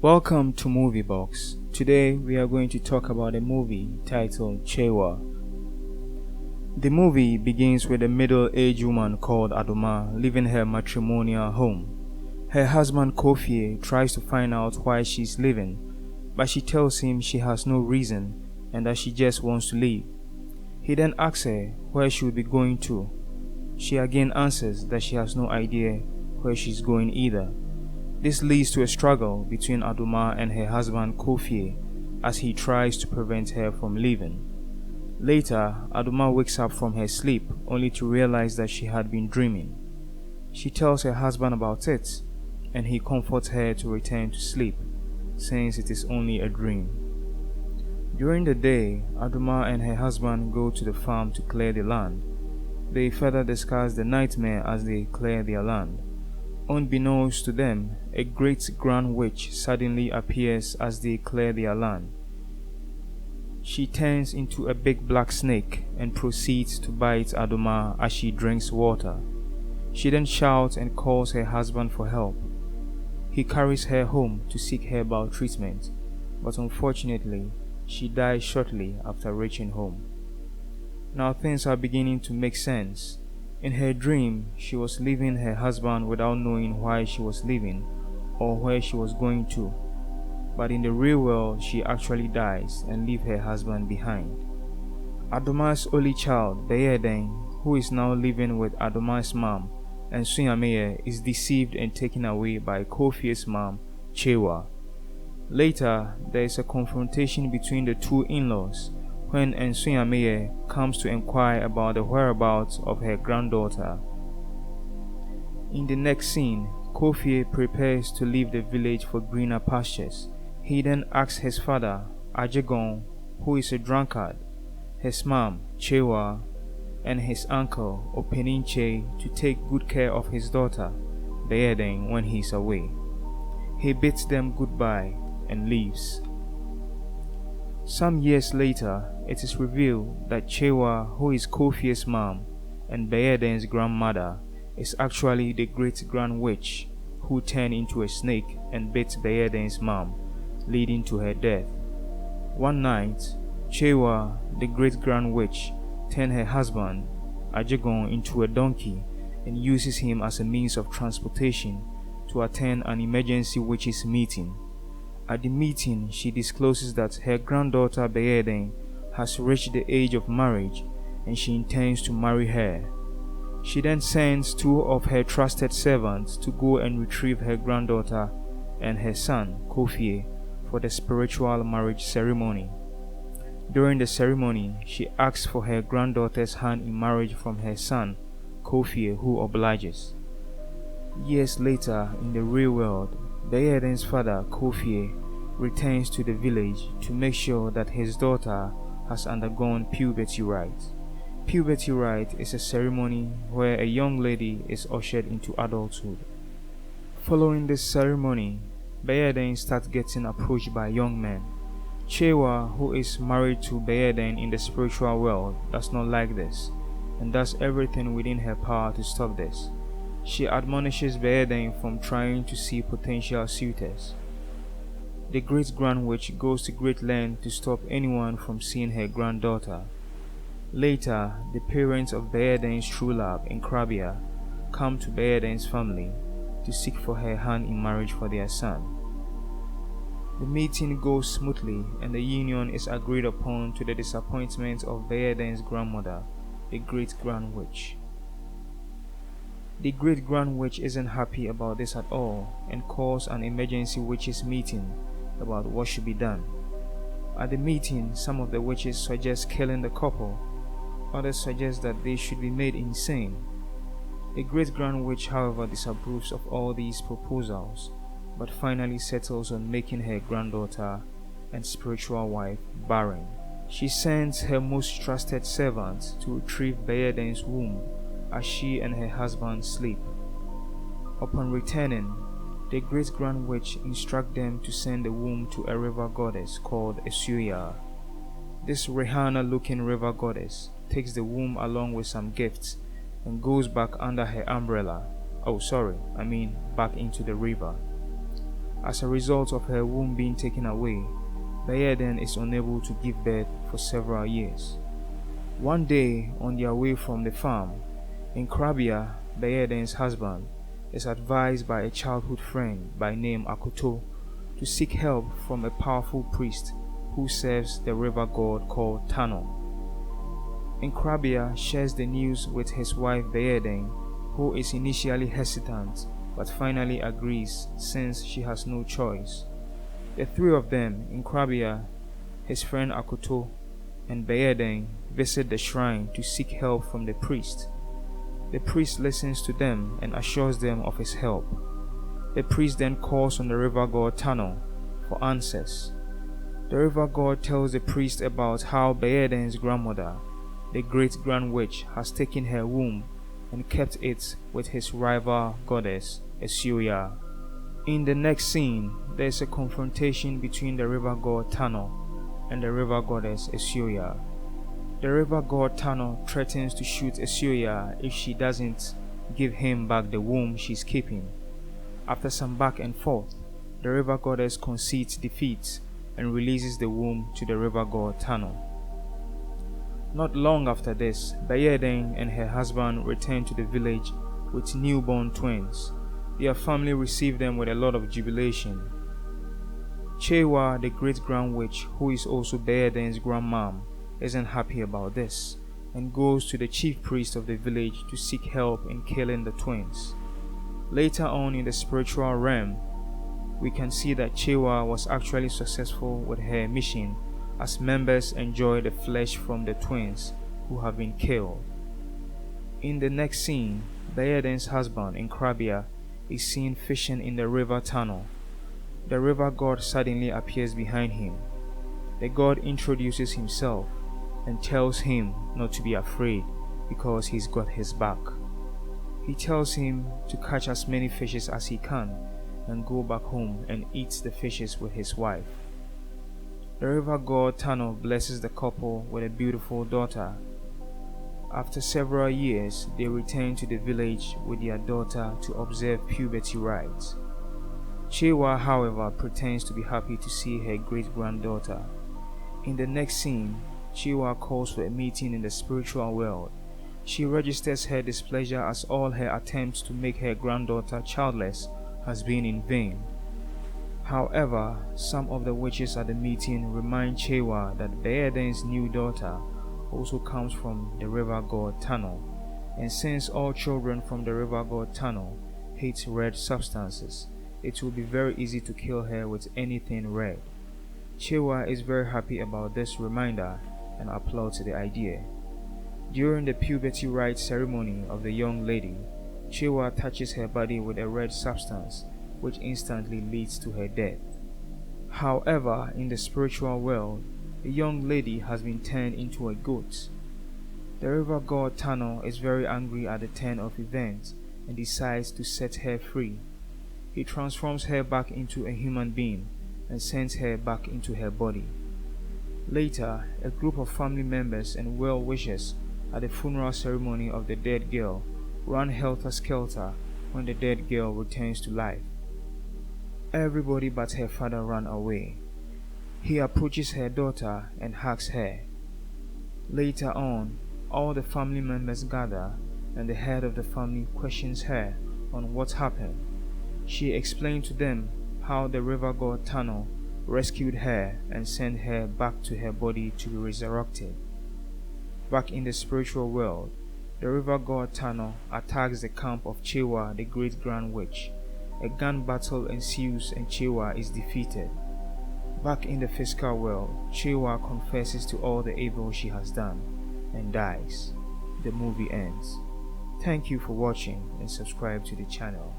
Welcome to Movie Box. Today we are going to talk about a movie titled Chewa. The movie begins with a middle-aged woman called Adoma leaving her matrimonial home. Her husband Kofi tries to find out why she's leaving, but she tells him she has no reason and that she just wants to leave. He then asks her where she will be going to. She again answers that she has no idea where she's going either. This leads to a struggle between Adoma and her husband Kofi as he tries to prevent her from leaving. Later, Adoma wakes up from her sleep only to realize that she had been dreaming. She tells her husband about it, and he comforts her to return to sleep, since it is only a dream. During the day, Adoma and her husband go to the farm to clear the land. They further discuss the nightmare as they clear their land. Unbeknownst to them, a great grand witch suddenly appears as they clear their land. She turns into a big black snake and proceeds to bite Adoma as she drinks water. She then shouts and calls her husband for help. He carries her home to seek herbal treatment, but unfortunately, she dies shortly after reaching home. Now things are beginning to make sense. In her dream, she was leaving her husband without knowing why she was leaving or where she was going to. But in the real world, she actually dies and leaves her husband behind. Adoma's only child, Bayeden, who is now living with Adoma's mom, and Sunyameye, is deceived and taken away by Kofi's mom, Chewa. Later, there is a confrontation between the two in-laws when Sunyameye comes to inquire about the whereabouts of her granddaughter. In the next scene, Kofi prepares to leave the village for greener pastures. He then asks his father, Ajegon, who is a drunkard, his mom, Chewa, and his uncle, Openinche, to take good care of his daughter, Bayeden, when he is away. He bids them goodbye and leaves. Some years later, it is revealed that Chewa, who is Kofi's mom and Bayeden's grandmother, is actually the great grand witch who turned into a snake and bit Bayeden's mom, leading to her death. One night, Chewa, the great grand witch, turned her husband, Ajegon, into a donkey and uses him as a means of transportation to attend an emergency witches meeting. At the meeting, she discloses that her granddaughter Bayeden has reached the age of marriage and she intends to marry her. She then sends two of her trusted servants to go and retrieve her granddaughter and her son, Kofi, for the spiritual marriage ceremony. During the ceremony, she asks for her granddaughter's hand in marriage from her son, Kofi, who obliges. Years later, in the real world, Bayeden's father, Kofi, returns to the village to make sure that his daughter has undergone puberty rites. Puberty rite is a ceremony where a young lady is ushered into adulthood. Following this ceremony, Bayeden starts getting approached by young men. Chewa, who is married to Bayeden in the spiritual world, does not like this and does everything within her power to stop this. She admonishes Bayeden from trying to see potential suitors. The great grand witch goes to great lengths to stop anyone from seeing her granddaughter. Later, the parents of Bayeden's true love in Krabia come to Bayeden's family to seek for her hand in marriage for their son. The meeting goes smoothly and the union is agreed upon to the disappointment of Bayeden's grandmother, the great grand witch. The great grand witch isn't happy about this at all and calls an emergency witches meeting about what should be done. At the meeting, some of the witches suggest killing the couple. Others suggest that they should be made insane. The great grand witch, however, disapproves of all these proposals, but finally settles on making her granddaughter and spiritual wife barren. She sends her most trusted servant to retrieve Bayeden's womb as she and her husband sleep. Upon returning, the great grand witch instructs them to send the womb to a river goddess called Esuya. This Rihanna-looking river goddess takes the womb along with some gifts and goes back under her umbrella. Back into the river. As a result of her womb being taken away, Bayeden is unable to give birth for several years. One day, on their way from the farm, Nkrabea, Bayeden's husband, is advised by a childhood friend by name Akoto to seek help from a powerful priest who serves the river god called Tano. Nkrabea shares the news with his wife Bayeden, who is initially hesitant but finally agrees since she has no choice. The three of them, Nkrabea, his friend Akoto, and Bayeden, visit the shrine to seek help from the priest. The priest listens to them and assures them of his help. The priest then calls on the river god Tano for answers. The river god tells the priest about how Bayeden's grandmother, the great grand witch, has taken her womb and kept it with his rival goddess, Esuya. In the next scene, there is a confrontation between the river god Tano and the river goddess Esuya. The river god Tano threatens to shoot Esuya if she doesn't give him back the womb she's keeping. After some back and forth, the river goddess concedes defeat and releases the womb to the river god Tano. Not long after this, Bayeden and her husband return to the village with newborn twins. Their family received them with a lot of jubilation. Chewa, the great grand witch, who is also Bayeden's grandmom, isn't happy about this and goes to the chief priest of the village to seek help in killing the twins. Later on in the spiritual realm, we can see that Chewa was actually successful with her mission as members enjoy the flesh from the twins who have been killed. In the next scene, Bayeden's husband, Nkrabea, is seen fishing in the river Tano. The river god suddenly appears behind him. The god introduces himself and tells him not to be afraid because he's got his back. He tells him to catch as many fishes as he can and go back home and eat the fishes with his wife. The river god Tano blesses the couple with a beautiful daughter. After several years, they return to the village with their daughter to observe puberty rites. Chewa, however, pretends to be happy to see her great-granddaughter. In the next scene, Chewa calls for a meeting in the spiritual world. She registers her displeasure as all her attempts to make her granddaughter childless has been in vain. However, some of the witches at the meeting remind Chewa that Bayeden's new daughter also comes from the river god Tano, and since all children from the river god Tano hate red substances, it will be very easy to kill her with anything red. Chewa is very happy about this reminder and applauds the idea. During the puberty rite ceremony of the young lady, Chewa touches her body with a red substance, which instantly leads to her death. However, in the spiritual world, the young lady has been turned into a goat. The river god Tano is very angry at the turn of events and decides to set her free. He transforms her back into a human being and sends her back into her body. Later, a group of family members and well-wishers at the funeral ceremony of the dead girl run helter-skelter when the dead girl returns to life. Everybody but her father run away. He approaches her daughter and hugs her. Later on, all the family members gather and the head of the family questions her on what happened. She explained to them how the river god Tano rescued her and sent her back to her body to be resurrected. Back in the spiritual world, the river god Tano attacks the camp of Chewa, the great grand witch. A gun battle ensues and Chewa is defeated. Back in the physical world, Chewa confesses to all the evil she has done and dies. The movie ends. Thank you for watching and subscribe to the channel.